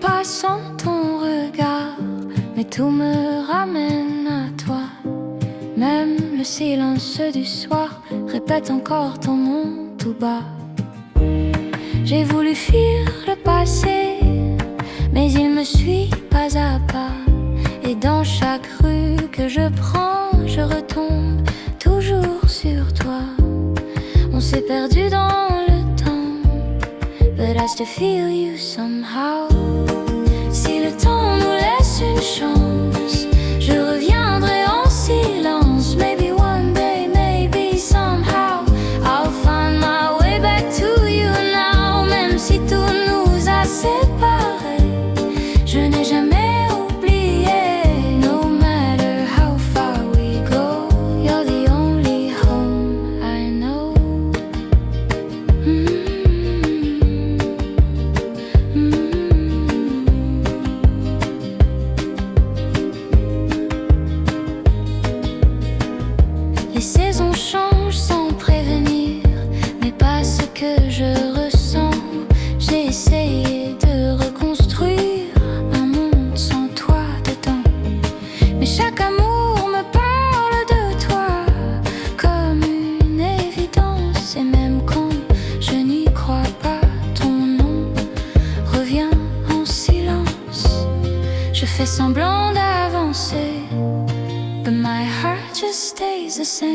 pas sans ton regard, mais tout me ramène à toi. Même le silence du soir répète encore ton nom tout bas. J'ai voulu fuir le passé, mais il me suit pas à pas. Et dans chaque rue que je prends, je retombe toujours sur toi. On s'est perdu dans le temps, but I still feel you somehow. Si le temps nous laisse une chance, je reviendrai en silence. Maybe one day, maybe somehow I'll find my way back to you now. Même si tout nous a séparés, je n'ai jamais oublié. No matter how far we go, you're the only home I know. Les saisons changent sans prévenir, mais pas ce que je ressens. J'ai essayé de reconstruire un monde sans toi dedans, mais chaque amour me parle de toi comme une évidence. Et même quand je n'y crois pas, ton nom revient en silence. Je fais semblant d'avancer, but my heart just stays the same.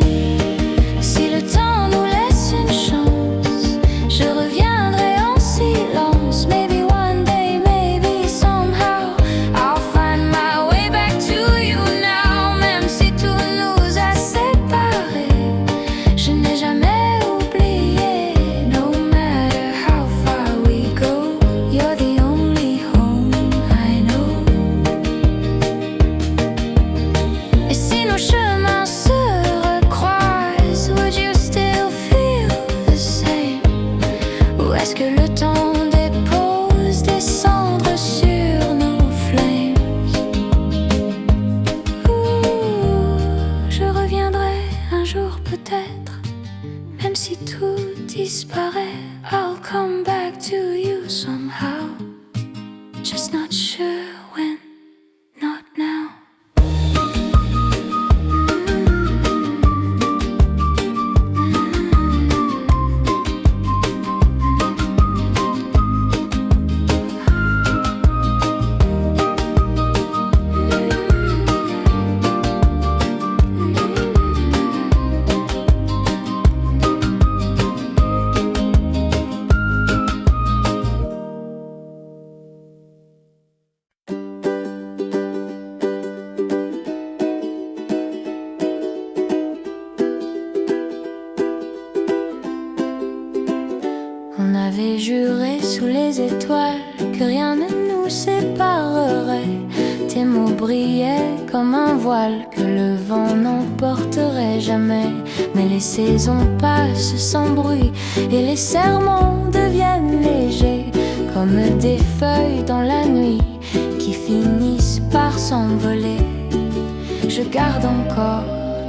Si le temps nous laisse une chance, je reviendrai en silence. Maybe one day, maybe somehow I'll find my way back to you now. Même si tout nous a séparés, je n'ai jamais oublié. No matter how far we go, you're the only home I know. Et si nos chemins se recroisent, would you still feel the same? Ou est-ce que le temps dépose des cendres sur nos flames? Je reviendrai un jour peut-être, même si tout disparaît. I'll come back to you somehow, just not sure when, not now. On avait juré sous les étoiles que rien ne nous séparerait. Tes mots brillaient comme un voile que le vent n'emporterait jamais. Mais les saisons passent sans bruit et les serments deviennent légers, comme des feuilles dans la nuit qui finissent par s'envoler. Je garde encore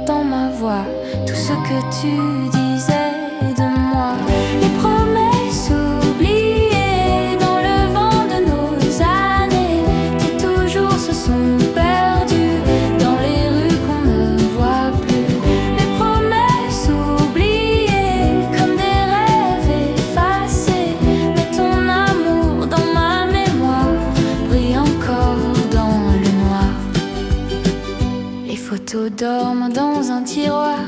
dans ma voix tout ce que tu disais de moi. Les promesses oubliées dans le vent de nos années, qui toujours se sont perdues dans les rues qu'on ne voit plus. Les promesses oubliées comme des rêves effacés, mais ton amour dans ma mémoire brille encore dans le noir. Les photos dorment dans un tiroir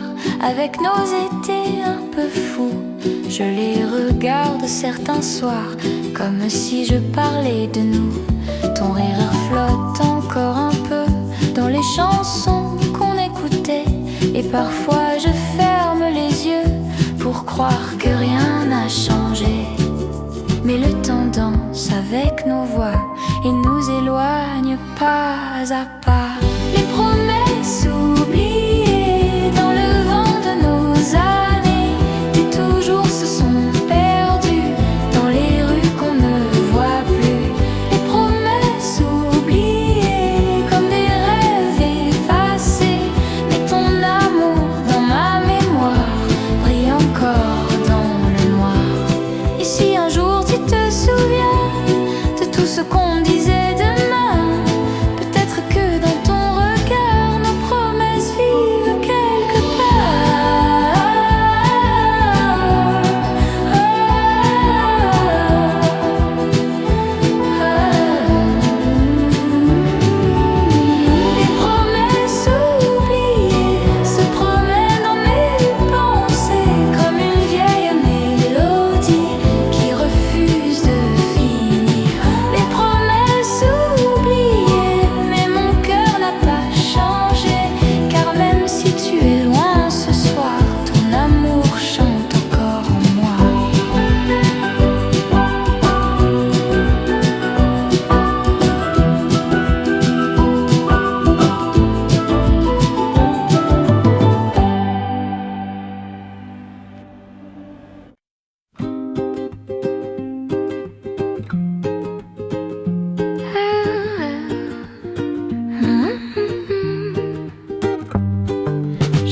avec nos étés un peu fous. Je les regarde certains soirs comme si je parlais de nous. Ton rire flotte encore un peu dans les chansons qu'on écoutait, et parfois je ferme les yeux pour croire que rien n'a changé. Mais le temps danse avec nos voix et nous éloigne pas à pas. Les promesses oubliées dans le vent de nos années, qui toujours se sont perdues dans les rues qu'on ne voit plus. Les promesses oubliées comme des rêves effacés, mais ton amour dans ma mémoire brille encore dans le noir. Et si un jour tu te souviens de tout ce qu'on disait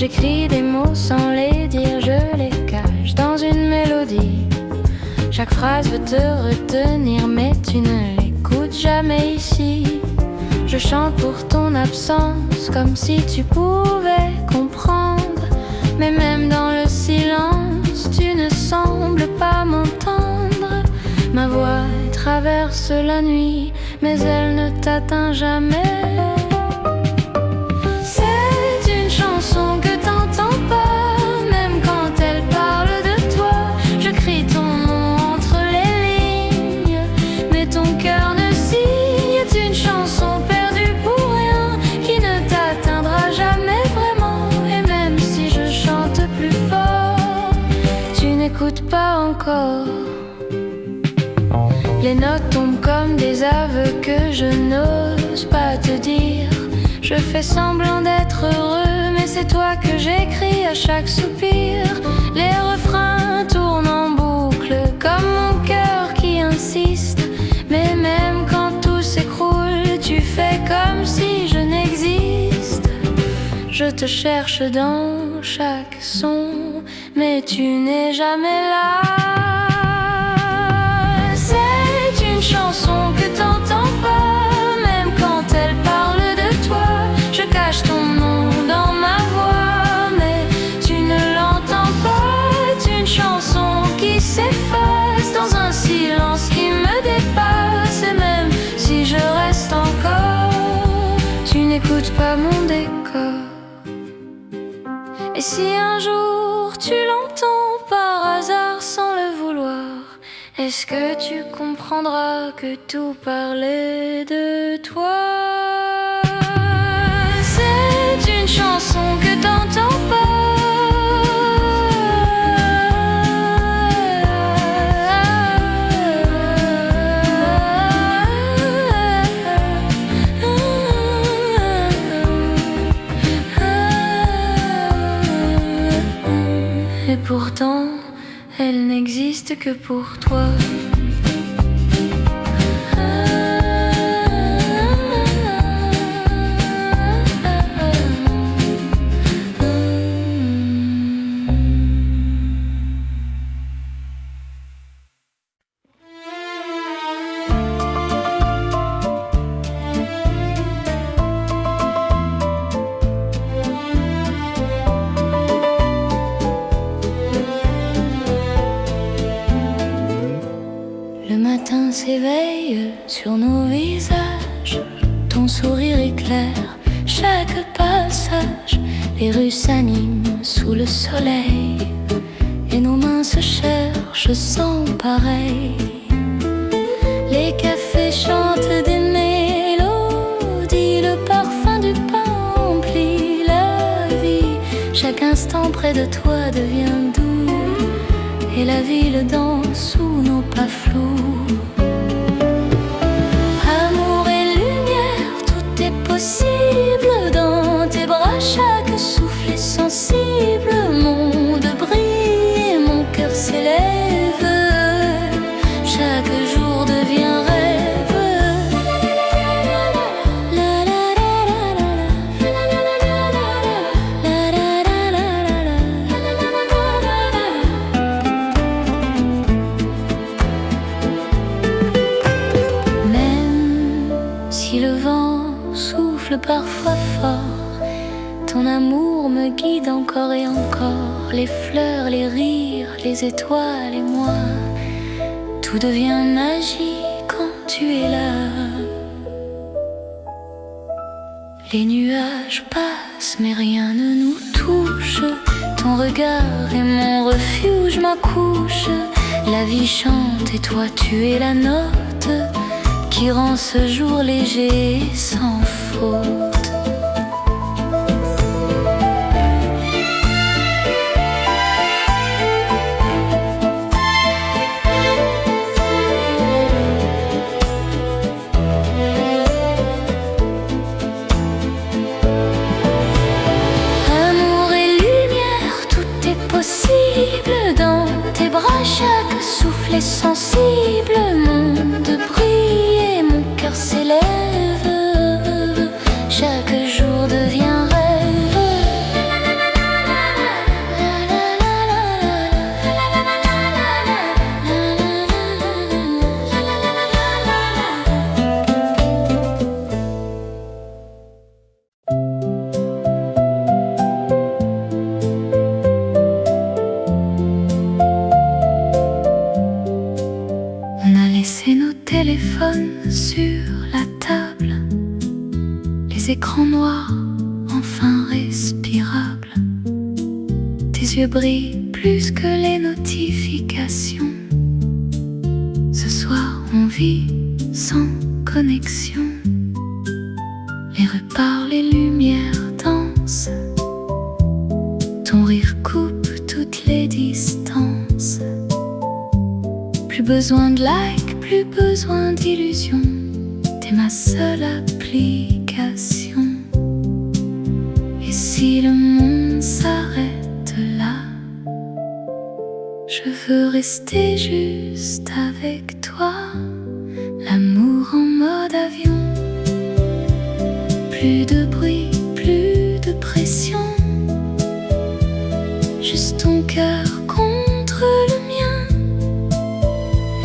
J'écris des mots sans les dire, je les cache dans une mélodie. Chaque phrase veut te retenir, mais tu ne l'écoutes jamais ici. Je chante pour ton absence, comme si tu pouvais comprendre. Mais même dans le silence, tu ne sembles pas m'entendre. Ma voix traverse la nuit, mais elle ne t'atteint jamais. C'est une chanson que t'entends pas, même quand elle parle de toi. Je crie ton nom entre les lignes, mais ton cœur ne signe. C'est une chanson perdue pour rien, qui ne t'atteindra jamais vraiment. Et même si je chante plus fort, tu n'écoutes pas encore. Les notes tombent comme des aveux que je n'ose pas te dire. Je fais semblant d'être heureux, mais c'est toi que j'écris à chaque soupir. Les refrains tournent en boucle, comme mon cœur qui insiste. Mais même quand tout s'écroule, tu fais comme si je n'existe. Je te cherche dans chaque son, mais tu n'es jamais là. C'est une chanson que t'entends pas, même quand elle parle de toi. Je cache ton nom dans ma voix, mais tu ne l'entends pas. C'est une chanson qui s'efface dans un silence qui me dépasse. Et même si je reste encore, tu n'écoutes pas mon décor. Et si un jour tu l'entends par hasard sans le vouloir, est-ce que tu comprendras que tout parlait de toi? C'est une chanson que t'entends pas. Et pourtant, elle n'existe que pour toi. Le matin s'éveille sur nos visages, ton sourire éclaire chaque passage. Les rues s'animent sous le soleil et nos mains se cherchent sans pareil. Les cafés chantent des mélodies, le parfum du pain emplit la vie. Chaque instant près de toi devient doux et la ville danse sous nos pas flous. Amour et lumière, tout est possible dans tes bras. Chaque souffle est sensible, monde brille et mon cœur s'élève. Chaque jour devient rêve. Si le vent souffle parfois fort, ton amour me guide encore et encore. Les fleurs, les rires, les étoiles et moi, tout devient magie quand tu es là. Les nuages passent mais rien ne nous touche. Ton regard est mon refuge, ma couche. La vie chante et toi tu es la note qui rend ce jour léger et sans faute. Amour et lumière, tout est possible dans tes bras. Chaque souffle est sensible, monde brille et mon cœur s'élève. Chaque jour devient rêve. les écrans noirs enfin respirables. Tes yeux brillent plus que les notifications. Ce soir on vit sans connexion. Les rues parlent, les lumières dansent. Ton rire coupe toutes les distances. Plus besoin de likes, plus besoin d'illusions. T'es ma seule application. Et si le monde s'arrête là, je veux rester juste avec toi. L'amour en mode avion. Plus de bruit, plus de pression. Juste ton cœur contre le mien.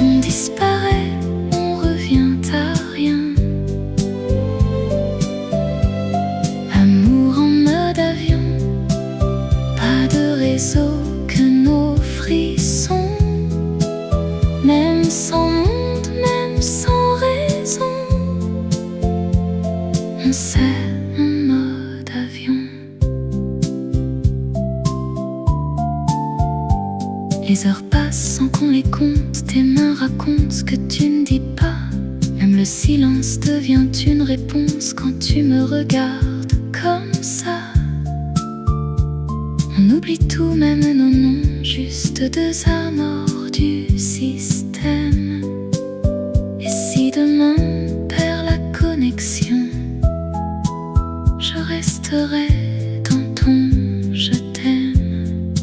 On disparaît, on revient à rien. Amour en mode avion. Pas de réseau que nos frissons. Même sans monde, même sans raison. On s'aime en mode avion. Les heures passent sans qu'on les compte. Tes mains racontent ce que tu ne dis pas. Même le silence devient une réponse quand tu me regardes comme ça. On oublie tout, même nos noms, juste deux amours du système. Et si demain on perd la connexion, je resterai dans ton je t'aime.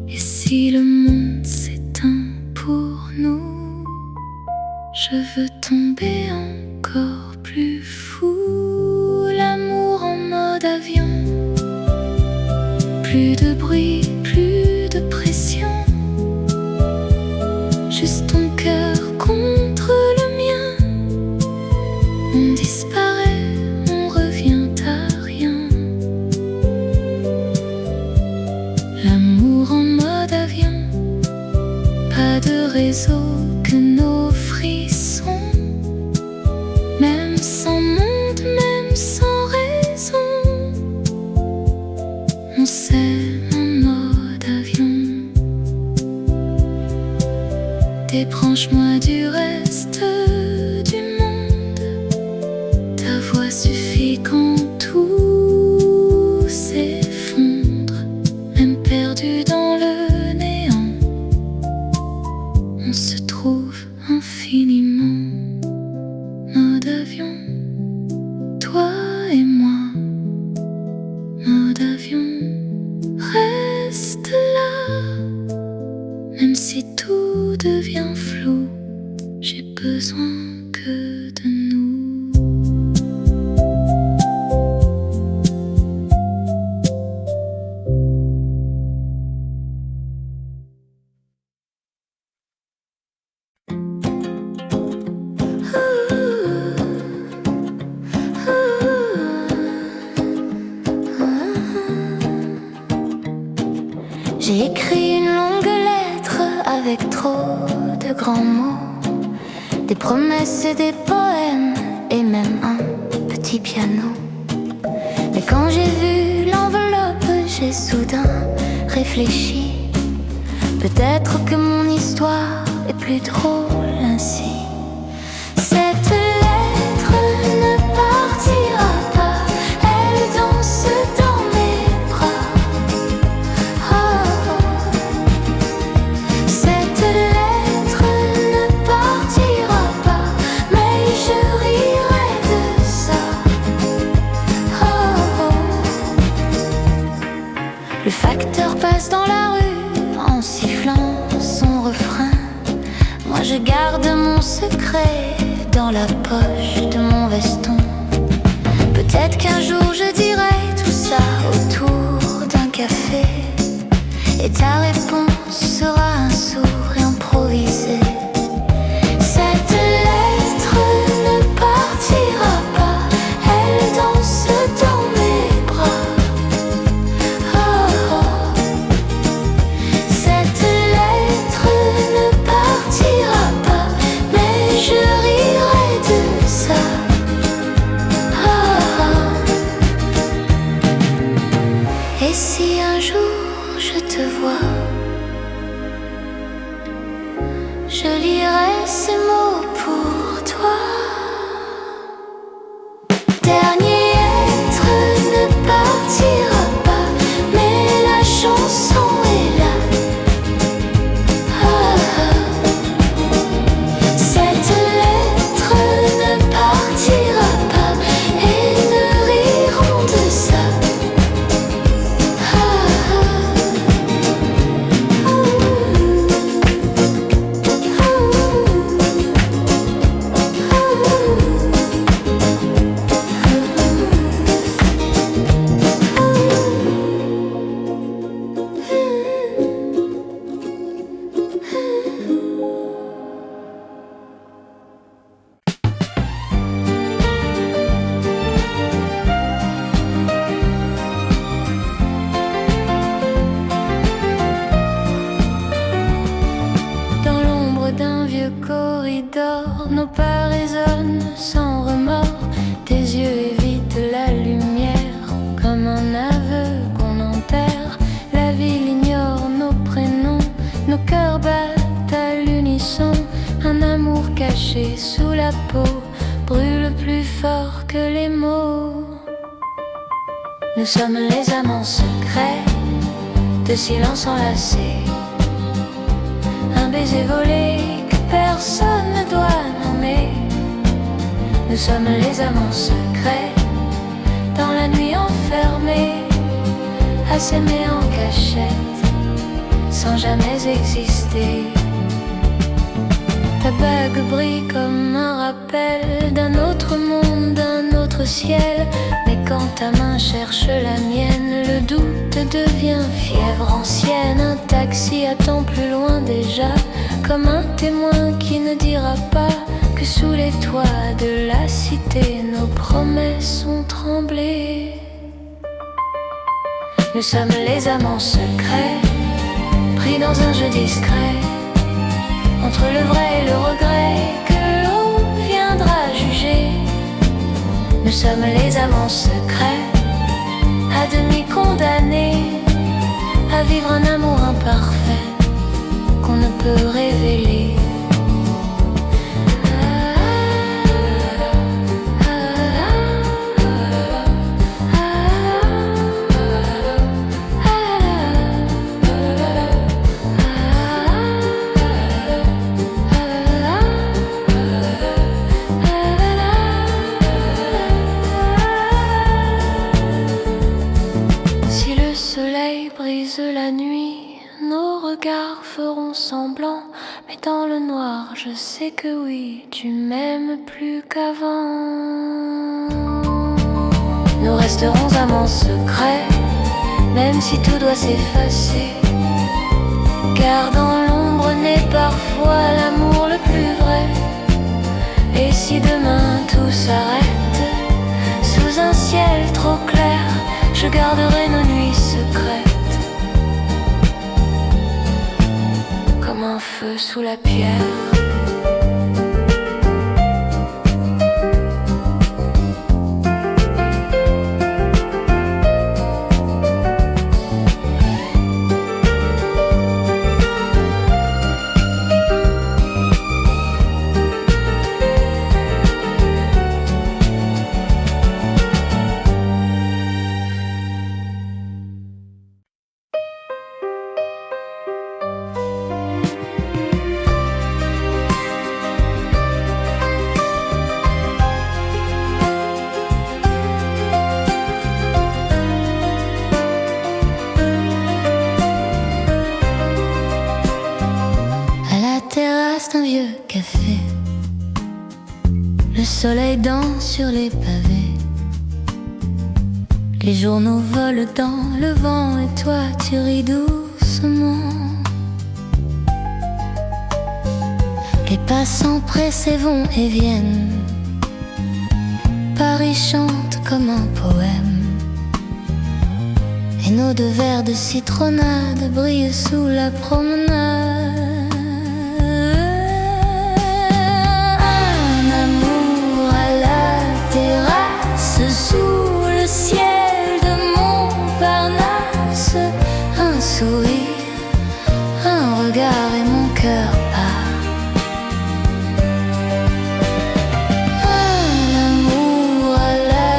Et si le monde s'éteint pour nous, je veux tomber encore plus fou. L'amour en mode avion. Plus de bruit, plus de pression. Juste ton cœur contre le mien. On disparaît, on revient à rien. L'amour en mode avion. Pas de réseau que nos frissons. Même sans monde, même sans raison. On s'aime en mode avion. Débranche-moi du reste du monde. Ta voix suffit quand tout s'effondre. Même perdu dans le néant, on se trouve infiniment. Mode avion, toi et moi. Mode avion. Reste là, même si tout devient flou. J'ai besoin que de nous. J'ai écrit une longue lettre avec trop de grands mots, des promesses et des poèmes, et même un petit piano. Mais quand j'ai vu l'enveloppe, j'ai soudain réfléchi. Peut-être que mon histoire est plus drôle ainsi. Cette lettre ne partira pas, elle danse dans mes bras. Oh. Cette lettre ne partira pas, mais je rirai de ça. Oh. Le facteur passe dans la rue en sifflant son refrain. Moi je garde mon secret dans la poche de mon veston. Peut-être qu'un jour je dirai tout ça autour d'un café, et ta réponse sera un sourire improvisé. Cette lettre ne partira pas, elle danse dans mes bras. Oh, oh. Cette lettre ne partira pas, mais je rirai de dernier être ne partira pas, mais la chanson est là. Ah, ah. Cette lettre ne partira pas et ne riront de ça. Ah, ah. Dans l'ombre d'un vieux corridor, nos pas résonnent sans remords. Tes yeux évitent la lumière, comme un aveu qu'on enterre. La ville ignore nos prénoms, nos cœurs battent à l'unisson. Un amour caché sous la peau brûle plus fort que les mots. Nous sommes les amants secrets, de silence enlacés. Un baiser volé que personne ne doit nommer. Nous sommes les amants secrets, dans la nuit enfermés, à s'aimer en cachette, sans jamais exister. Ta bague brille comme un rappel d'un autre monde, d'un autre ciel. Mais quand ta main cherche la mienne, le doute devient fièvre ancienne. Un taxi attend plus loin déjà, comme un témoin qui ne dira pas que sous les toits de la cité nos promesses ont tremblé. Nous sommes les amants secrets, pris dans un jeu discret, entre le vrai et le regret que l'eau viendra juger. Nous sommes les amants secrets, à demi condamnés à vivre un amour imparfait qu'on ne peut révéler. La nuit, nos regards feront semblant, mais dans le noir, je sais que oui, tu m'aimes plus qu'avant. Nous resterons amants secrets, même si tout doit s'effacer, car dans l'ombre naît parfois l'amour le plus vrai. Et si demain tout s'arrête, sous un ciel trop clair, je garderai nos nuits secrètes, un feu sous la pierre. Un vieux café, le soleil danse sur les pavés, les journaux volent dans le vent et toi tu ris doucement. Les passants pressés vont et viennent, Paris chante comme un poème, et nos deux verres de citronnade brillent sous la promenade. Sous le ciel de Montparnasse, un sourire, un regard et mon cœur part. Un amour à la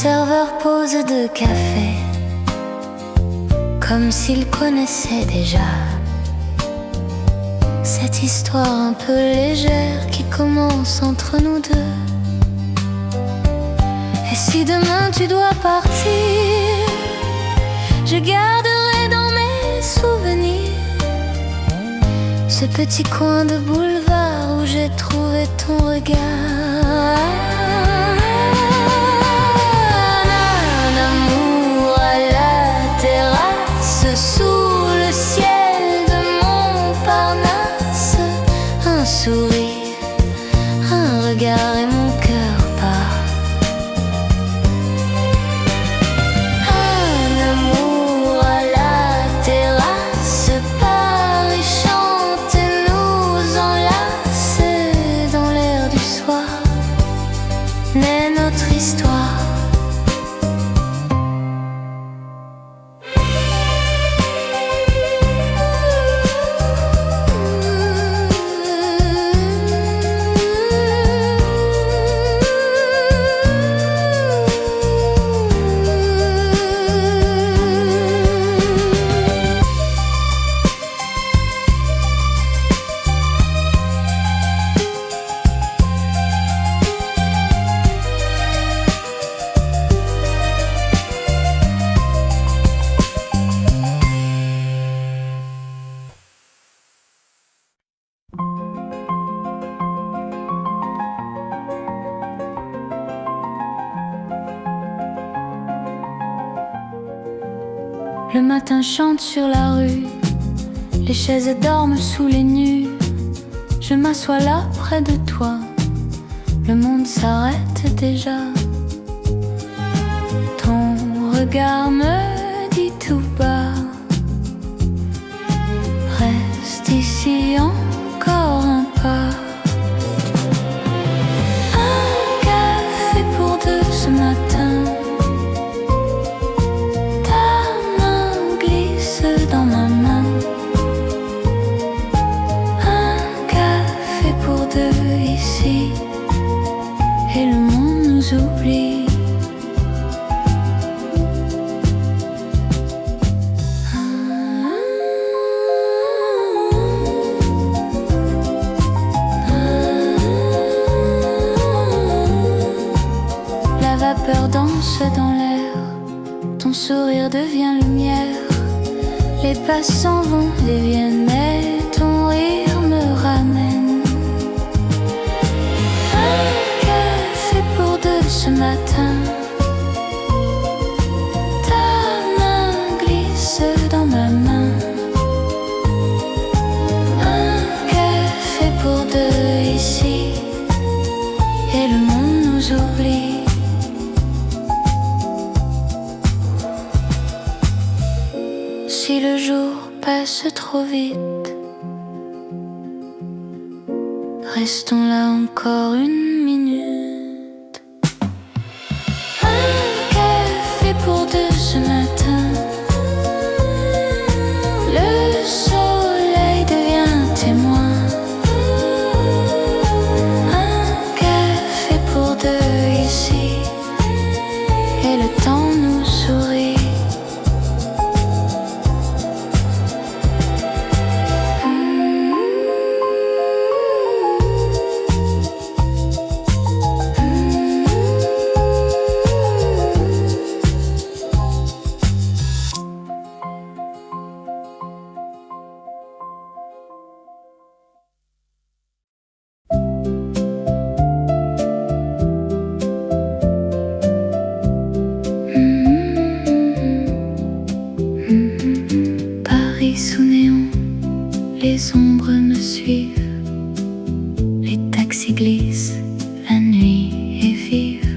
serveur pose de café, comme s'il connaissait déjà cette histoire un peu légère qui commence entre nous deux. Et si demain tu dois partir, je garderai dans mes souvenirs ce petit coin de boulevard où j'ai trouvé ton regard. Un amour à la terrasse, sous le ciel de Montparnasse. Un sourire, un regard et mon cœur part. Un amour à la terrasse, Paris chante et nous enlace. Dans l'air du soir naît notre histoire. Le matin chante sur la rue, les chaises dorment sous les nues. Je m'assois là près de toi, le monde s'arrête déjà. Ton regard me dit tout bas, reste ici encore un pas. Un café pour deux ce matin, dans ma main. Un café pour deux ici, et le monde nous oublie. La vapeur danse dans l'air, ton sourire devient lumière. Les pas s'en vont et viennent, mais ton rire me ramène. Un café pour deux ce matin, ta main glisse dans ma main. Un café pour deux ici, et le monde nous oublie. Si le jour passe trop vite, restons là encore une minute. Un café pour deux ce matin, le soleil devient témoin. Un café pour deux ici, et le temps nous sourit. Sous néon, les ombres me suivent, les taxis glissent, la nuit est vive.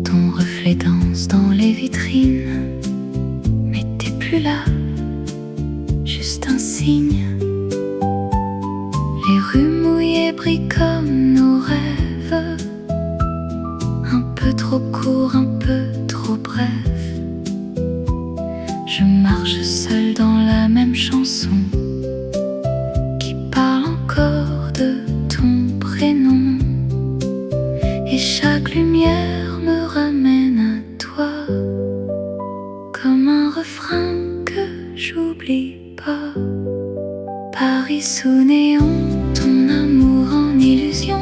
Ton reflet danse dans les vitrines, mais t'es plus là, juste un signe. Les rues mouillées brillent comme nos rêves, un peu trop court, un peu trop bref. Je marche seule dans la même chanson qui parle encore de ton prénom, et chaque lumière me ramène j'oublie pas. Paris sous néon, ton amour en illusion.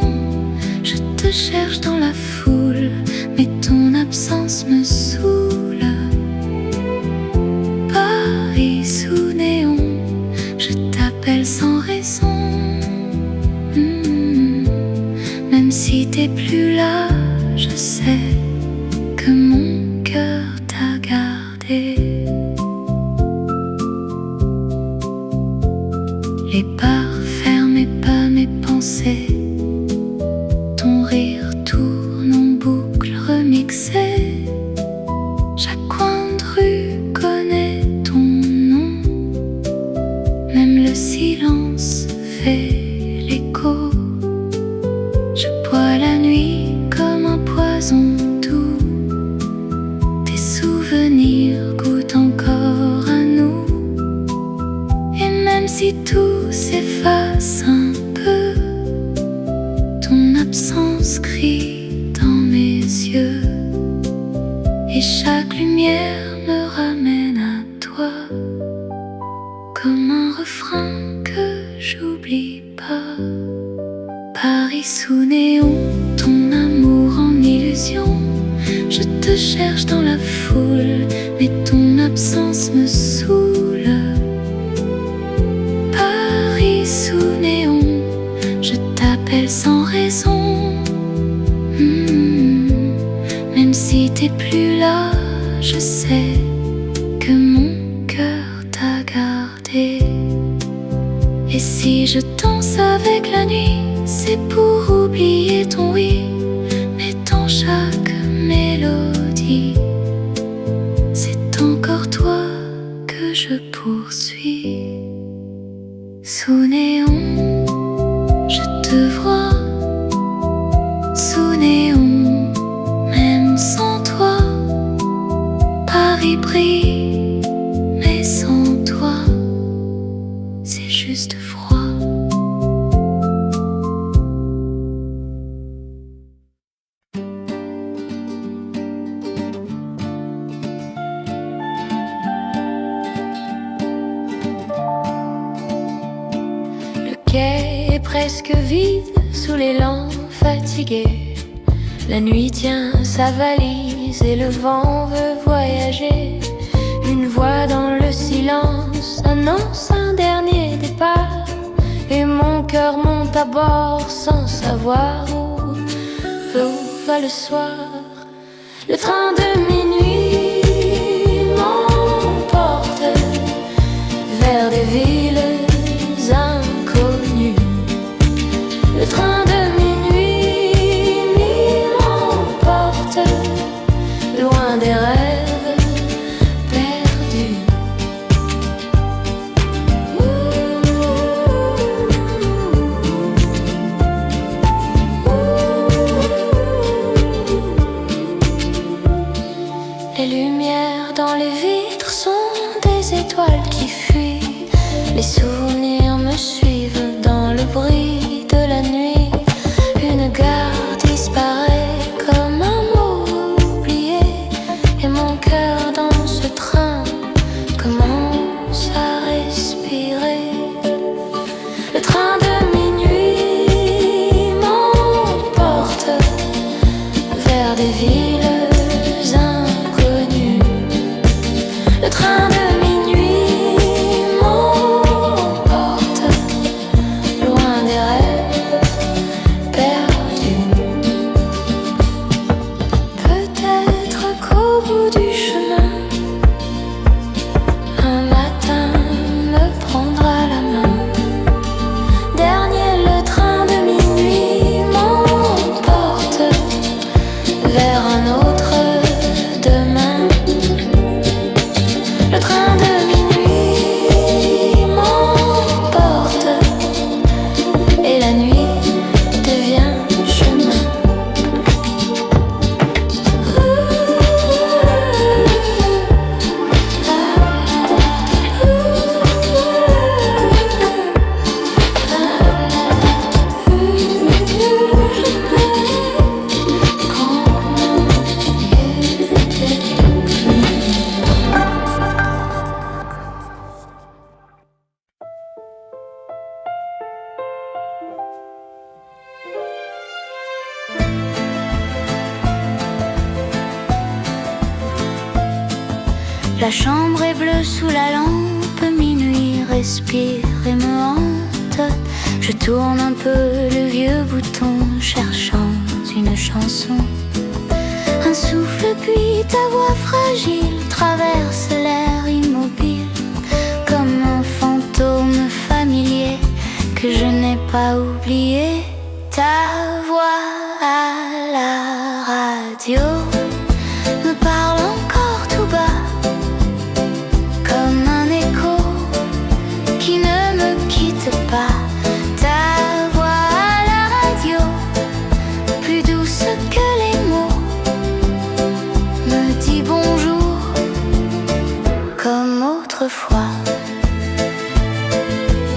Je te cherche dans la foule, mais ton absence me saoule. Paris sous néon, je t'appelle sans raison. Même si t'es plus là, je sais que mon cœur t'a gardé. Les bars fermés, pas mes pensées. Ton rire tourne en boucle remixé. Chaque coin de rue connaît ton nom. Même le silence fait l'écho. Je bois la nuit comme un poison doux. Tes souvenirs goûtent encore à nous. Et même si tout s'efface un peu, ton absence crie dans mes yeux. Et chaque lumière me ramène à toi, comme un refrain que j'oublie pas. Paris sous néon, ton amour en illusion. Je te cherche dans la foule, mais ton absence me saoule. Paris sous néon, je t'appelle sans raison. Même si t'es plus là, je sais que mon cœur t'a gardé. Et si je danse avec la nuit, c'est pour oublier ton oui. Mais dans chaque mélodie, c'est encore toi que je poursuis. Sous néon, je te vois. Sous néon, même sans toi, Paris brille. Mais sans toi, c'est juste froid. Quai est presque vide sous les lampes fatiguées. La nuit tient sa valise et le vent veut voyager. Une voix dans le silence annonce un dernier départ. Et mon cœur monte à bord sans savoir où va le soir. Le train de minuit m'emporte vers des villes inconnues. Le train de minuit m'emporte loin des rêves perdus. Les lumières dans les vitres sont des étoiles qui fuient. Les souvenirs me suivent dans le bruit de la nuit. Une gare disparaît comme un mot oublié. Et mon cœur dans ce train commence à respirer. Le train de minuit m'emporte vers des villes inconnues. Le train de minuit m'emporte La chambre est bleue sous la lampe, minuit respire et me hante. Je tourne un peu le vieux bouton, cherchant une chanson. Un souffle puis ta voix fragile traverse l'air immobile, comme un fantôme familier que je n'ai pas oublié. Ta voix à la radio me parle encore tout bas, comme un écho qui ne me quitte pas. Ta voix à la radio, plus douce que les mots, me dit bonjour comme autrefois.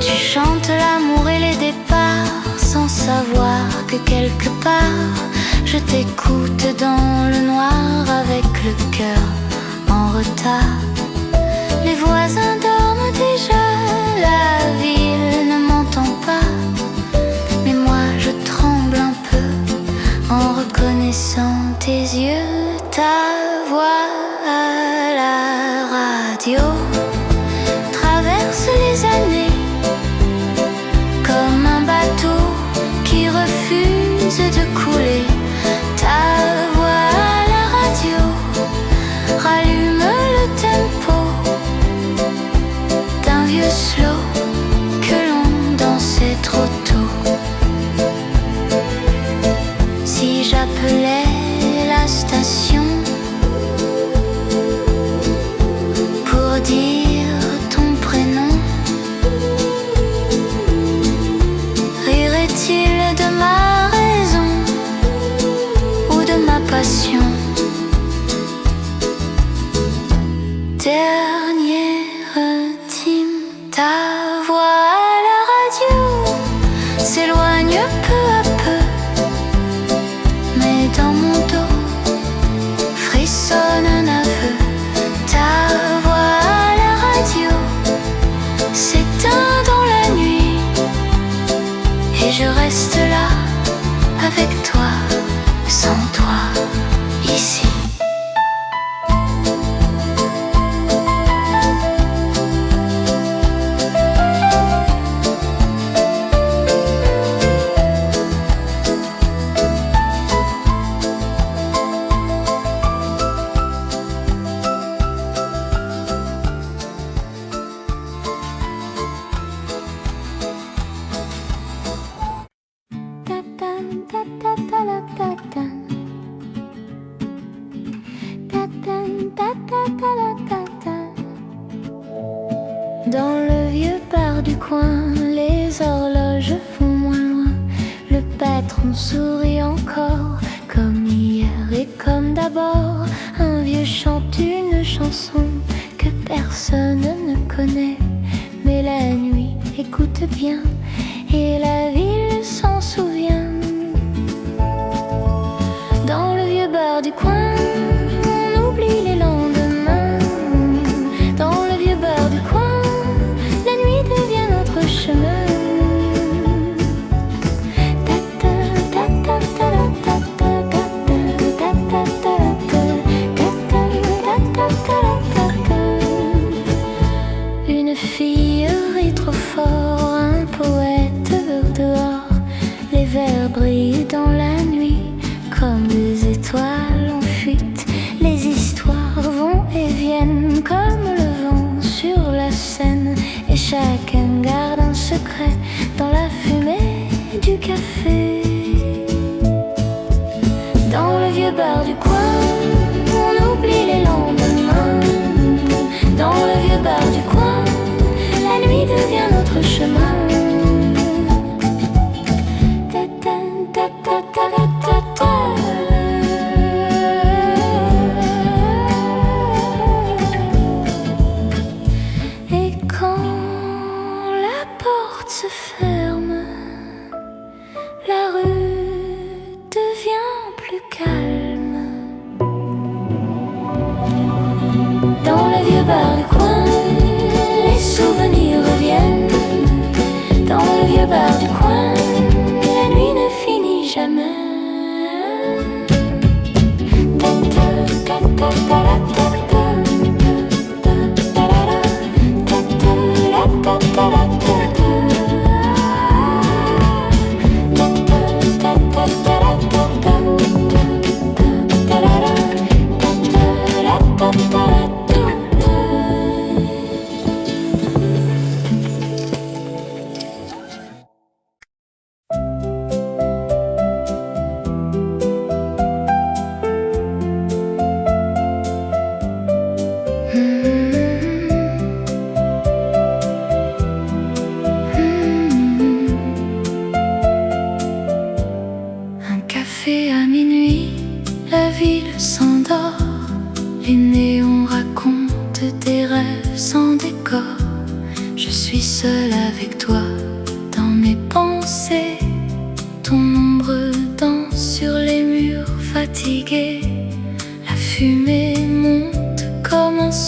Tu chantes l'amour et les départs sans savoir que quelque part je t'écoute dans le noir avec le cœur en retard. Les voisins dorment déjà, la ville ne m'entend pas, mais moi je tremble un peu en reconnaissant tes yeux. Ta voix à la radio traverse les années comme un bateau qui refuse de couler. Ta voix à la radio rallume le tempo d'un vieux slow que l'on dansait trop tôt. Si j'appelais la station pour dire ton prénom, rirait-il de ma raison ou de ma passion? Dernière intime, ta voix à la radio s'éloigne peu à peu, mais dans mon dos frissonne un aveu. Ta voix à la radio s'éteint dans la nuit, et je reste là avec toi, sans toi, ici. Dans le vieux bar du coin, les horloges vont moins loin. Le patron sourit encore, comme hier et comme d'abord. Un vieux chante une chanson que personne ne connaît, mais la nuit écoute bien et la ville s'en souvient. Dans le vieux bar du coin, on oublie les lendemains. Dans le vieux bar du coin, notre chemin. Une fille rit trop fort, un poète dehors. Les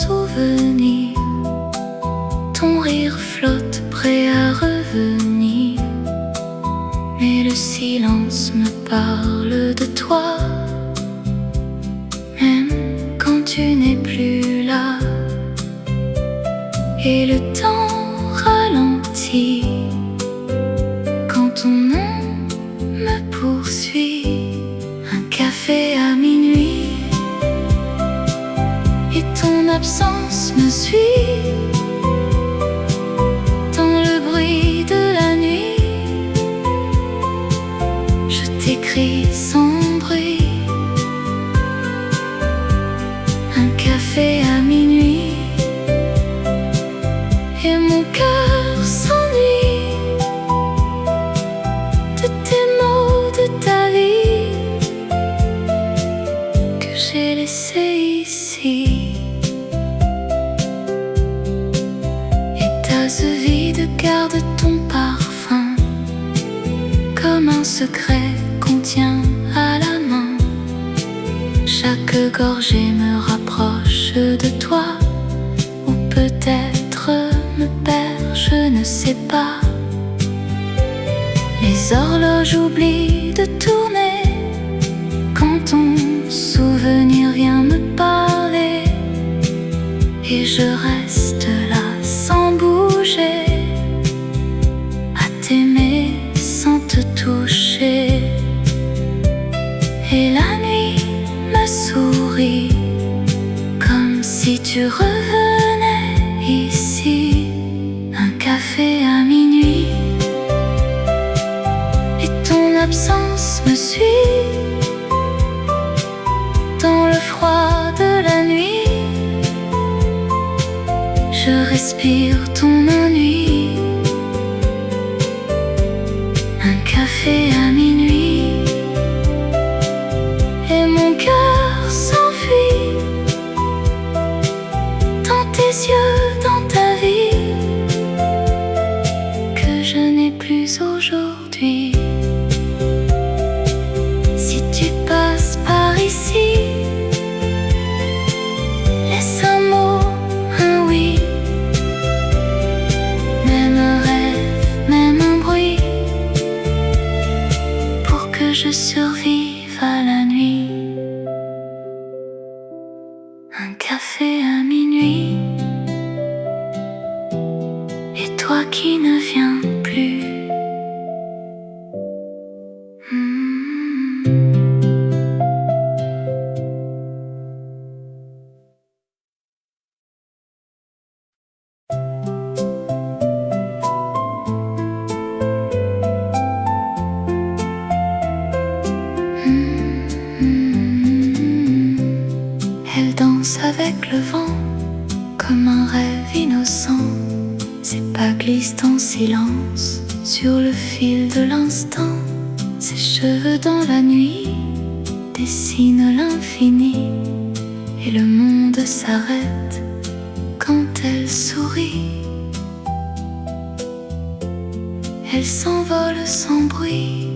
souvenir. Ton rire flotte prêt à revenir, mais le silence me parle de toi. Même quand tu n'es plus là, et le temps ralentit, quand ton nom me poursuit. Un café à minuit, et ton absence me suit. Dans le bruit de la nuit, je t'écris sans bruit. Un café à minuit, et mon cœur s'ennuie de tes mots, de ta vie que j'ai laissé ici. Et ta ce vide garde ton parfum, comme un secret qu'on tient à la main. Chaque gorgée me rapproche de toi, ou peut-être me perd, je ne sais pas. Les horloges oublient de tourner quand ton souvenir vient me parler, et je reste là sans bouger, à t'aimer sans te toucher. Et la nuit me sourit, comme si tu revenais ici. Un café à minuit, et ton absence me suit. Dans le froid de la nuit, je respire ton ennui. Un café à minuit, et mon cœur s'enfuit dans tes yeux, dans ta vie que je n'ai plus aujourd'hui. Si tu passes par ici, laisse un mot, un oui, même un rêve, même un bruit, pour que je survive à la nuit. Un café à minuit, et toi qui ne viens plus. Elle danse avec le vent, comme un rêve innocent. Ses pas glissent en silence sur le fil de l'instant. Ses cheveux dans la nuit dessinent l'infini, et le monde s'arrête quand elle sourit. Elle s'envole sans bruit,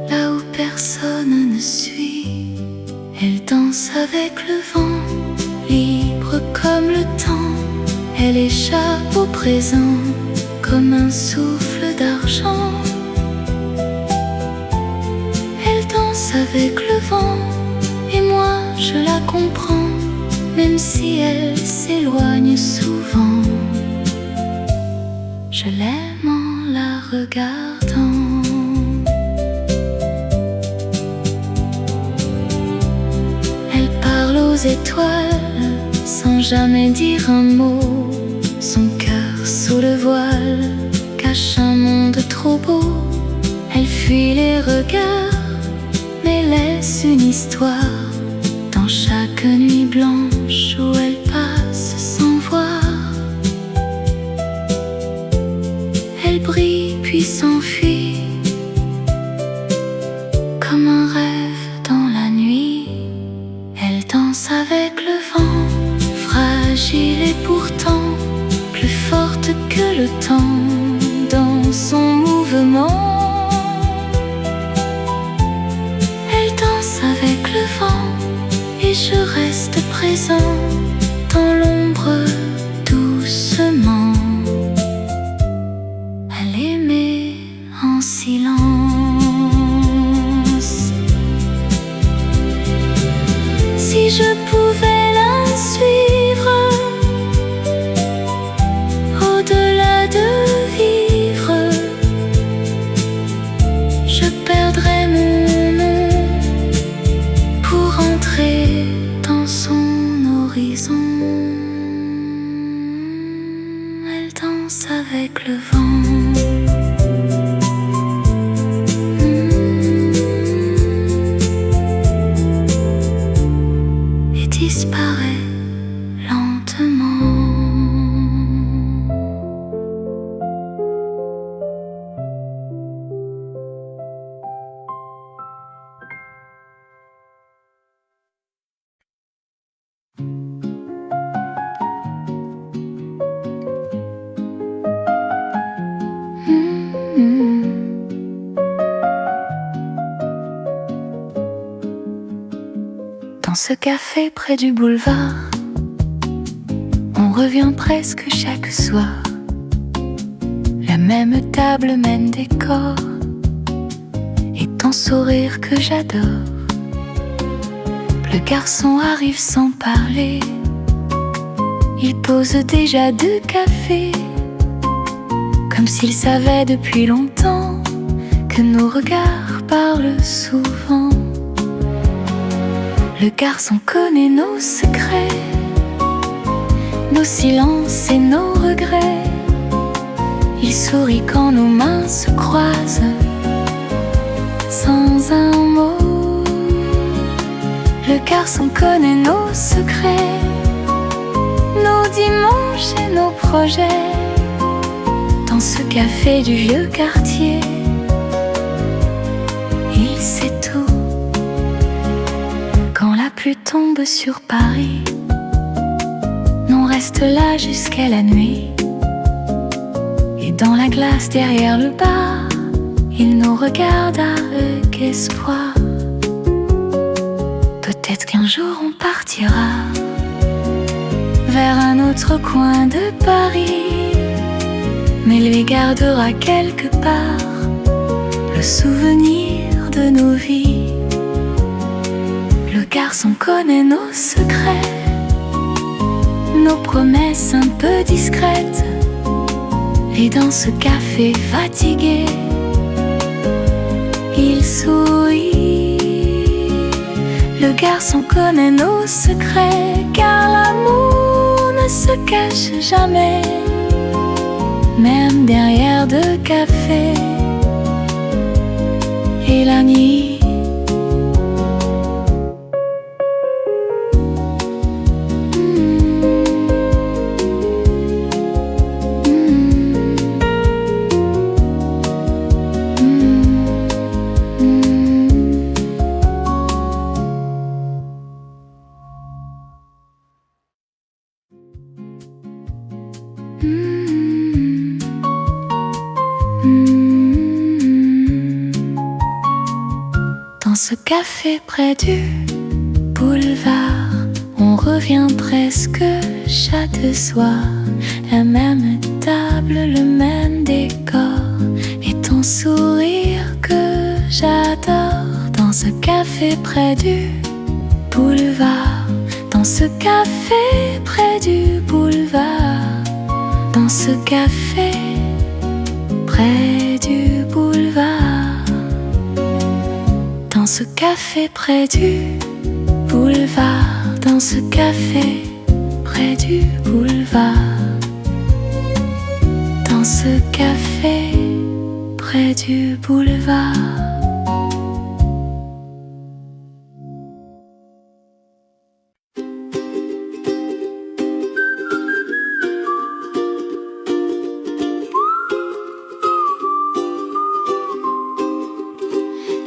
là où personne ne suit. Elle danse avec le vent, libre comme le temps. Elle échappe au présent, comme un souffle d'argent. Elle danse avec le vent, et moi je la comprends, même si elle s'éloigne souvent. Je l'aime en la regardant. Elle parle aux étoiles sans jamais dire un mot. Son cœur sous le voile cache un monde trop beau. Elle fuit les regards, mais laisse une histoire dans chaque nuit blanche où elle passe sans voir. Elle brille puis s'enfuit, comme un rêve dans la nuit. Elle danse avec le vent, fragile et pourtant plus forte que le temps dans son mouvement. Elle danse avec le vent, et je reste près descend dans l'ombre doucement. Elle aimait en silence. Si je pouvais la suivre, au-delà de vivre, je perdrais mon nom pour entrer dans son horizon. Elle danse avec le vent. Et disparaît lentement. Dans ce café près du boulevard, on revient presque chaque soir. La même table mène des corps et ton sourire que j'adore. Le garçon arrive sans parler, il pose déjà 2 cafés, comme s'il savait depuis longtemps que nos regards parlent souvent. Le garçon connaît nos secrets, nos silences et nos regrets. Il sourit quand nos mains se croisent, sans un mot. Le garçon connaît nos secrets, nos dimanches et nos projets. Dans ce café du vieux quartier, il sait tout. Quand la pluie tombe sur Paris, on reste là jusqu'à la nuit. Et dans la glace derrière le bar, il nous regarde avec espoir. Peut-être qu'un jour on partira vers un autre coin de Paris, mais lui gardera quelque part le souvenir de nos vies. Le garçon connaît nos secrets, nos promesses un peu discrètes. Et dans ce café fatigué, il sourit. Le garçon connaît nos secrets, car l'amour ne se cache jamais, même derrière 2 cafés. Et la nuit, dans ce café près du boulevard, on revient presque chaque soir. La même table, le même décor, et ton sourire que j'adore. Dans ce café près du boulevard, dans ce café près du boulevard, dans ce café près du boulevard, dans ce café près du boulevard, dans ce café près du boulevard, dans ce café près du boulevard.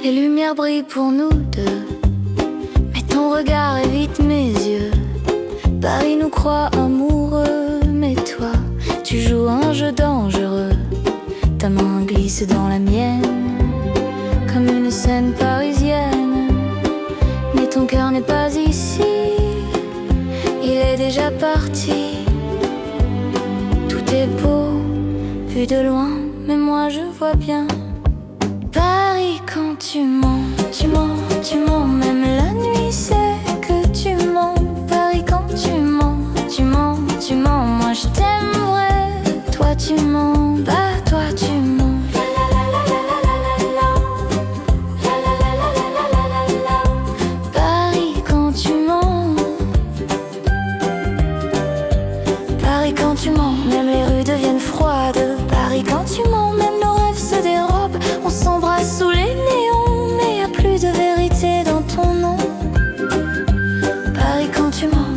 Les lumières brillent pour nous deux, mais ton regard évite mes yeux. Paris nous croit amoureux, mais toi, tu joues un jeu dangereux. Ta main glisse dans la mienne, comme une scène parisienne. Mais ton cœur n'est pas ici, il est déjà parti. Tout est beau, vu de loin, mais moi je vois bien Paris quand tu mens, tu mens, tu mens. Même la nuit c'est que tu mens. Paris quand tu mens, tu mens, tu mens. Moi je t'aime vrai, toi tu mens, bah toi tu mens. Paris quand tu mens, Paris quand tu mens, même les rues deviennent froides. Paris quand tu mens, même nos rêves se dérobent. On s'embrasse sous les néons, mais y a plus de vérité dans ton nom. Paris quand tu mens,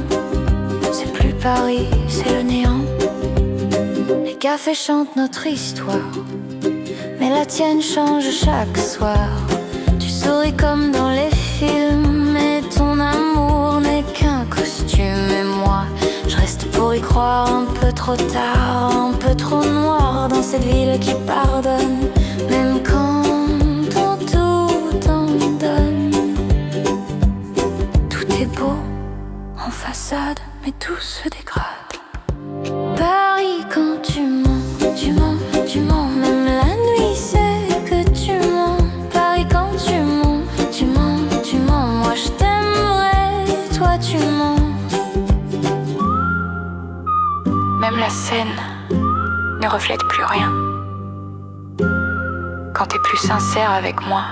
c'est plus Paris, c'est le néant. Les cafés chantent notre histoire, mais la tienne change chaque soir. Tu souris comme dans les films, mais ton amour n'est qu'un costume. Et moi, je reste pour y croire un peu trop tard, un peu trop noir dans cette ville qui pardonne, même quand on tout en donne. Tout est beau en façade, mais tout se dégrade. Paris quand tu mens, tu mens, tu mens. Même la nuit c'est que tu mens. Paris quand tu mens, tu mens, tu mens. Moi je t'aimerais, toi tu mens. Même la scène ne reflète plus rien quand t'es plus sincère avec moi.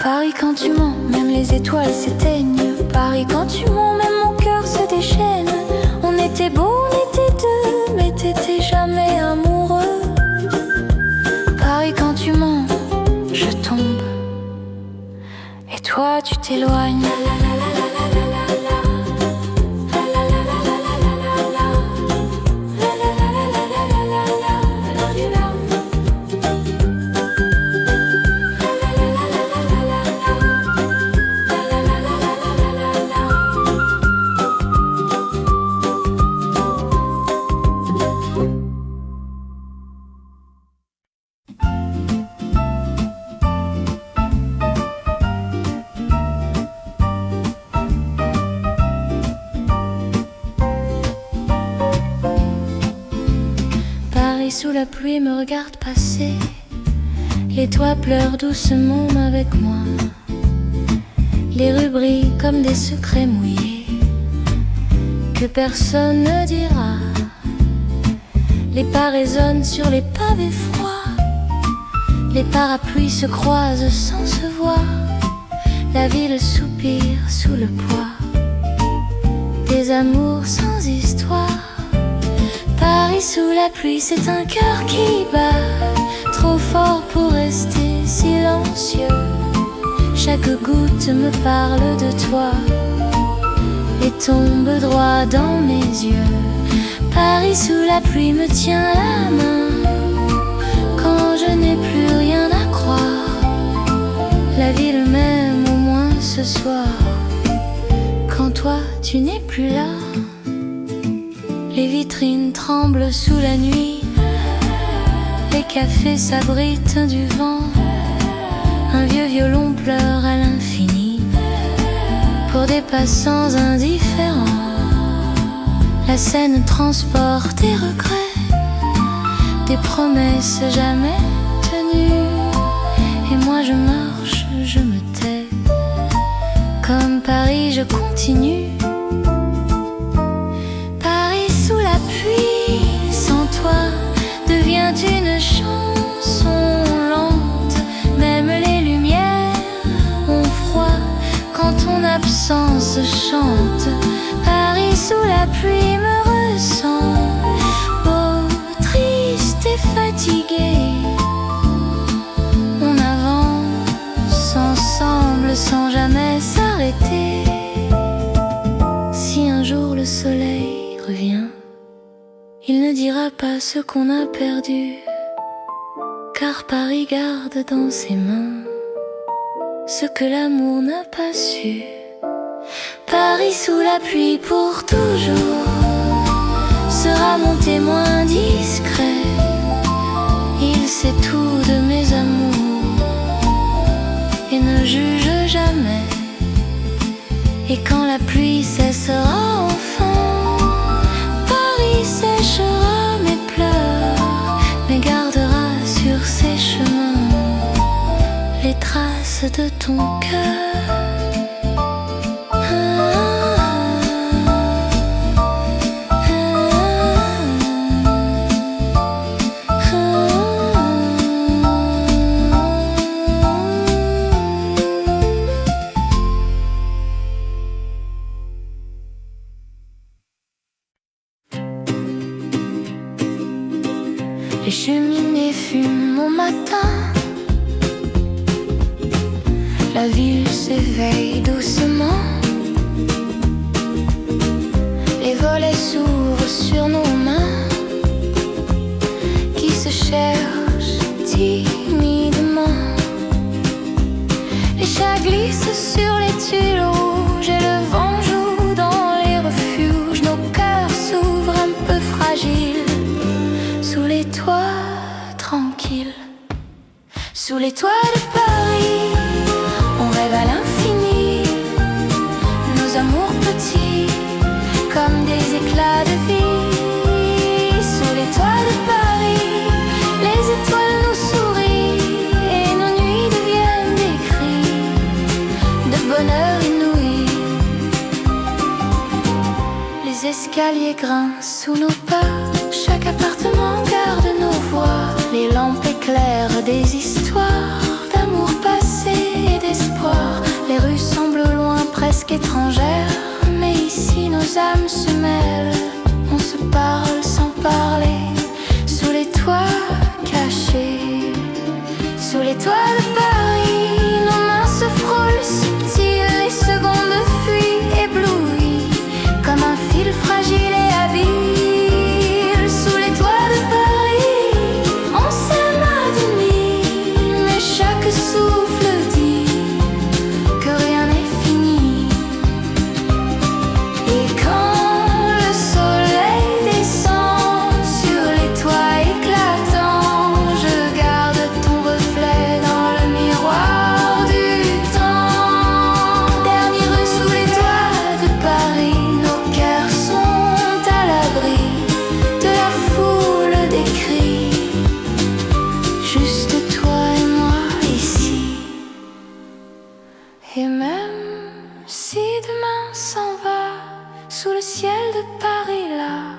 Paris quand tu mens, même les étoiles s'éteignent. Paris quand tu mens, même mon cœur se déchaîne. On était beaux, on était deux, mais t'étais jamais amoureux. Paris quand tu mens, je tombe, et toi tu t'éloignes. Sous la pluie me regarde passer. Les toits pleurent doucement avec moi. Les rues brillent comme des secrets mouillés que personne ne dira. Les pas résonnent sur les pavés froids. Les parapluies se croisent sans se voir. La ville soupire sous le poids des amours sans histoire. Paris sous la pluie, c'est un cœur qui bat trop fort pour rester silencieux. Chaque goutte me parle de toi et tombe droit dans mes yeux. Paris sous la pluie me tient la main quand je n'ai plus rien à croire. La ville m'aime au moins ce soir quand toi tu n'es plus là. Les vitrines tremblent sous la nuit. Les cafés s'abritent du vent. Un vieux violon pleure à l'infini pour des passants indifférents. La scène transporte des regrets, des promesses jamais tenues. Et moi je marche, je me tais. Comme Paris je continue. Sans toi devient une chanson lente. Même les lumières ont froid quand ton absence chante. Paris sous la pluie me ressent, beau, triste et fatigué. On avance ensemble sans jamais s'arrêter. Si un jour le soleil revient, il ne dira pas ce qu'on a perdu, car Paris garde dans ses mains ce que l'amour n'a pas su. Paris sous la pluie pour toujours sera mon témoin discret. Il sait tout de mes amours et ne juge jamais. Et quand la pluie cessera enfin, Paris séchera mes pleurs, mais gardera sur ses chemins les traces de ton cœur. Les cheminées fument au matin, la ville s'éveille doucement, les volets s'ouvrent sur nos mains qui se cherchent timidement. Les chats glissent sur les tuiles rouges et le vent joue dans les refuges. Nos cœurs s'ouvrent un peu fragiles sous les toits tranquilles. Sous les toits de Paris, on rêve à l'infini, nos amours petits comme des éclats de vie. Sous les toits de Paris, les étoiles nous sourient et nos nuits deviennent des cris de bonheur inouï. Les escaliers grincent sous nos pas, chaque appartement garde nos voix. Les lampes éclairent des histoires d'amour passé et d'espoir. Les rues semblent loin, presque étrangères, mais ici nos âmes se mêlent. On se parle sans parler, sous les toits cachés. Sous les toits de Paris, nos mains se frôlent subtiles. Les secondes fuient éblouies comme un fil fragile et habile. Souffle dit que rien n'est fini. Et quand le soleil descend sur les toits éclatants, je garde ton reflet dans le miroir du temps. Dernière rue sous les toits de Paris, nos cœurs sont à l'abri de la foule des cris. Juste toi et moi ici. Et même si demain s'en va, sous le ciel de Paris là,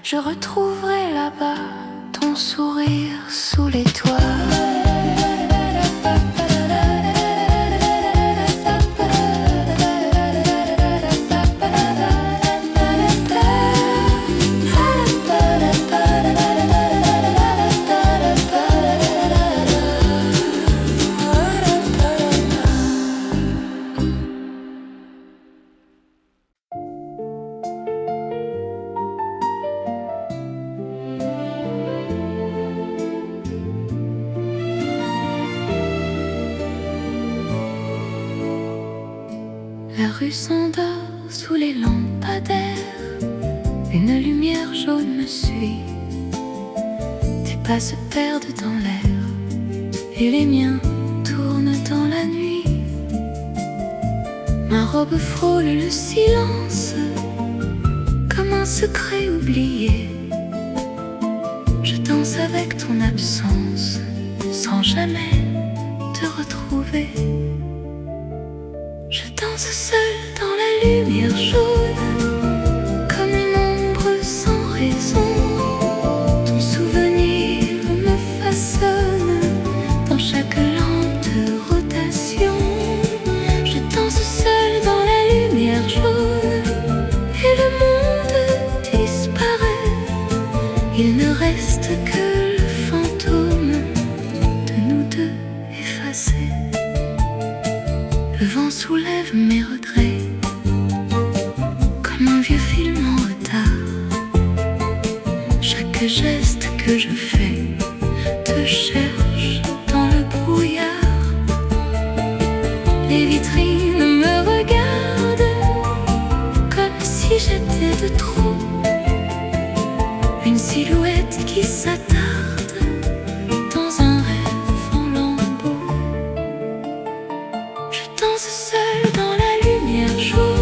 je retrouverai là-bas ton sourire sous les toits. La rue s'endort sous les lampadaires, une lumière jaune me suit. Tes pas se perdent dans l'air et les miens tournent dans la nuit. Ma robe frôle le silence comme un secret oublié. Je danse avec ton absence sans jamais te retrouver. Je danse seule dans la lumière jaune, comme une ombre sans raison. Ton souvenir me façonne dans chaque lente rotation. Je danse seule dans la lumière jaune et le monde disparaît. Il ne reste que le fantôme de nous deux effacés. Le vent soulève mes regrets comme un vieux film en retard. Chaque geste que je fais te cherche dans le brouillard. Les vitrines me regardent comme si j'étais de trop. Une silhouette qui s'attarde dans un rêve en lambeaux. Je danse seule dans la lumière jaune.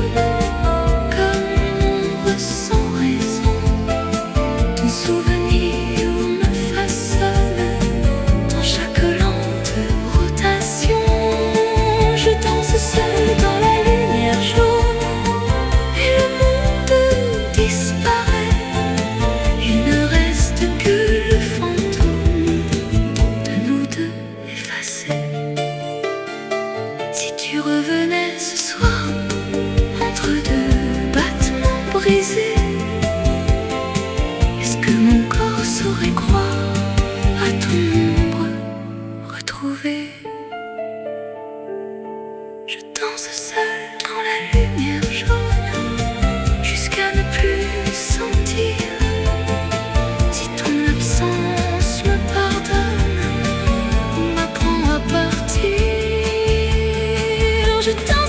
brisée. Est-ce que mon corps saurait croire à ton ombre retrouvée? Je danse seule dans la lumière jaune jusqu'à ne plus sentir. Si ton absence me pardonne ou m'apprend à partir, je danse